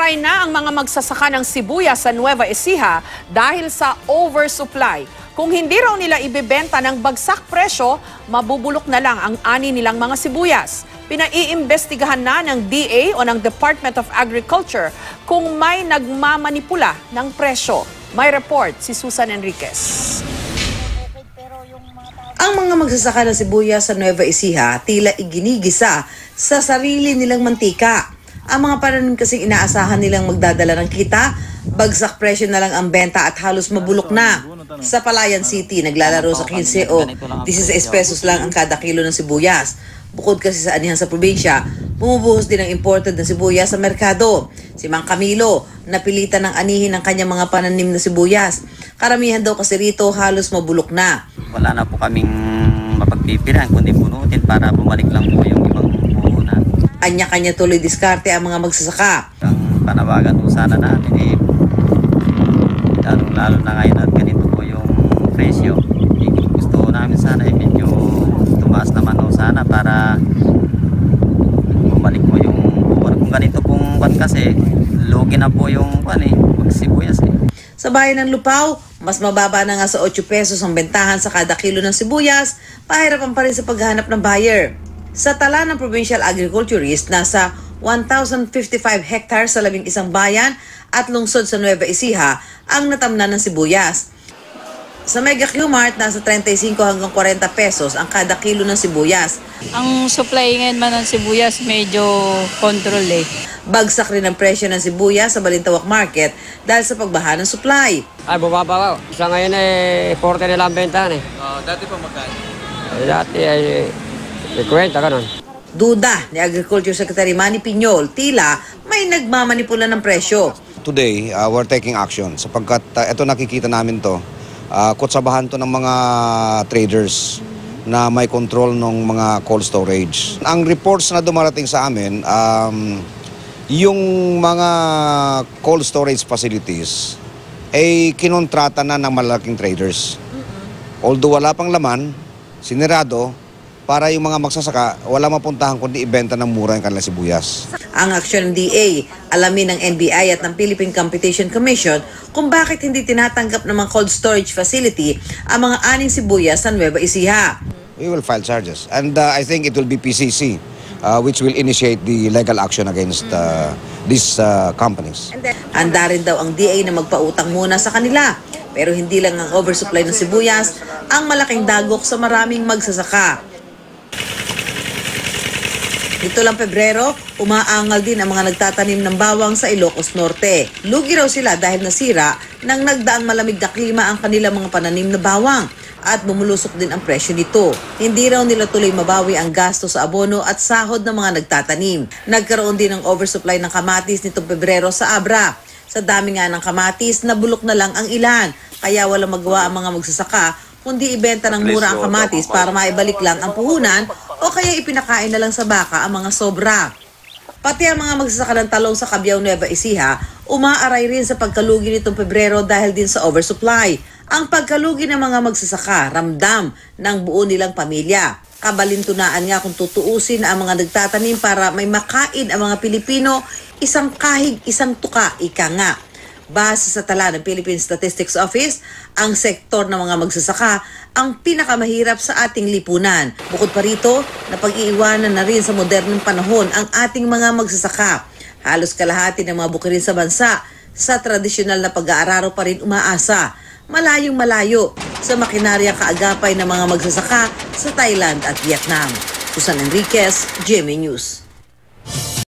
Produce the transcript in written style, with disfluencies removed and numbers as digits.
Umaray na ang mga magsasaka ng sibuyas sa Nueva Ecija dahil sa oversupply. Kung hindi raw nila ibebenta ng bagsak presyo, mabubulok na lang ang ani nilang mga sibuyas. Pinaiimbestigahan na ng DA o ng Department of Agriculture kung may nagmamanipula ng presyo. May report si Susan Enriquez. Ang mga magsasaka ng sibuyas sa Nueva Ecija tila iginigisa sa sarili nilang mantika. Ang mga pananim kasing inaasahan nilang magdadala ng kita, bagsak presyo na lang ang benta at halos mabulok na. Sa Palayan City, naglalaro sa 15 o 16 pesos lang ang kada kilo ng sibuyas. Bukod kasi sa anihan sa probinsya, bumubuhos din ang imported na sibuyas sa merkado. Si Mang Camilo, napilitan ng anihin ng kanyang mga pananim na sibuyas. Karamihan daw kasi rito halos mabulok na. Wala na po kaming mapagpipilian kundi bunutin para bumalik lang po yung ibang puhunan. Anya-kanya tuloy diskarte ang mga magsasaka. Ang panawagan po sana namin lalo na ngayon at ganito po yung presyo. Gusto namin sana medyo tumaas naman po sana para bumalik po yung puhunan. Kung ganito pong kasi lugi na po yung sibuyas Sa bayan ng Lupao, mas mababa na nga sa 8 pesos ang bentahan sa kada kilo ng sibuyas, pahirapan pa rin sa paghahanap ng buyer. Sa tala ng provincial agriculturist, nasa 1,055 hectares sa 11 bayan at lungsod sa Nueva Ecija ang natamnan ng sibuyas. Sa Mega Q-Mart, nasa 35 hanggang 40 pesos ang kada kilo ng sibuyas. Ang supply ngayon man ng sibuyas medyo control Bagsak rin ang presyo ng sibuyas sa Balintawak Market dahil sa pagbaha ng supply. Ay, bumaba. Sa ngayon 40 nila ang bentahan Dati pa magkano? Dati ay 50, ganun. Duda ni Agriculture Secretary Manny Piñol, tila may nagmamanipula ng presyo. Today, we're taking action sapagkat ito nakikita namin to. Kutsabahan to ng mga traders na may control ng mga cold storage. Ang reports na dumarating sa amin, yung mga cold storage facilities ay kinontrata na ng malaking traders. Although wala pang laman, sinirado, para yung mga magsasaka, wala mapuntahan kundi ibenta ng mura yung kanilang sibuyas. Ang aksyon ng DA, alamin ng NBI at ng Philippine Competition Commission kung bakit hindi tinatanggap ng mga cold storage facility ang mga aning sibuyas sa Nueva Ecija. We will file charges and I think it will be PCC which will initiate the legal action against these companies. Handa rin daw ang DA na magpautang muna sa kanila. Pero hindi lang ang oversupply ng sibuyas ang malaking dagok sa maraming magsasaka. Ito lang Pebrero, umaangal din ang mga nagtatanim ng bawang sa Ilocos Norte. Lugi raw sila dahil nasira nang nagdaang malamig na klima ang kanilang mga pananim na bawang at bumulusok din ang presyo nito. Hindi raw nila tuloy mabawi ang gasto sa abono at sahod ng mga nagtatanim. Nagkaroon din ng oversupply ng kamatis nitong Pebrero sa Abra. Sa dami nga ng kamatis, nabulok na lang ang ilan. Kaya walang magawa ang mga magsasaka kundi ibenta ng mura ang kamatis para maibalik lang ang puhunan o kaya ipinakain na lang sa baka ang mga sobra. Pati ang mga magsasaka ng talong sa Cabiao, Nueva Ecija, umaaray rin sa pagkalugi nitong Pebrero dahil din sa oversupply. Ang pagkalugi ng mga magsasaka, ramdam ng buo nilang pamilya. Kabalintunaan nga kung tutuusin ang mga nagtatanim para may makain ang mga Pilipino, isang kahig, isang tuka, ika nga. Base sa tala ng Philippine Statistics Office, ang sektor ng mga magsasaka ang pinakamahirap sa ating lipunan. Bukod pa rito, napag-iiwanan na rin sa modernong panahon ang ating mga magsasaka. Halos kalahati ng mga bukirin sa bansa sa tradisyonal na pag-aararo pa rin umaasa. Malayong malayo sa makinarya kaagapay ng mga magsasaka sa Thailand at Vietnam. Susan Enriquez, GMA News.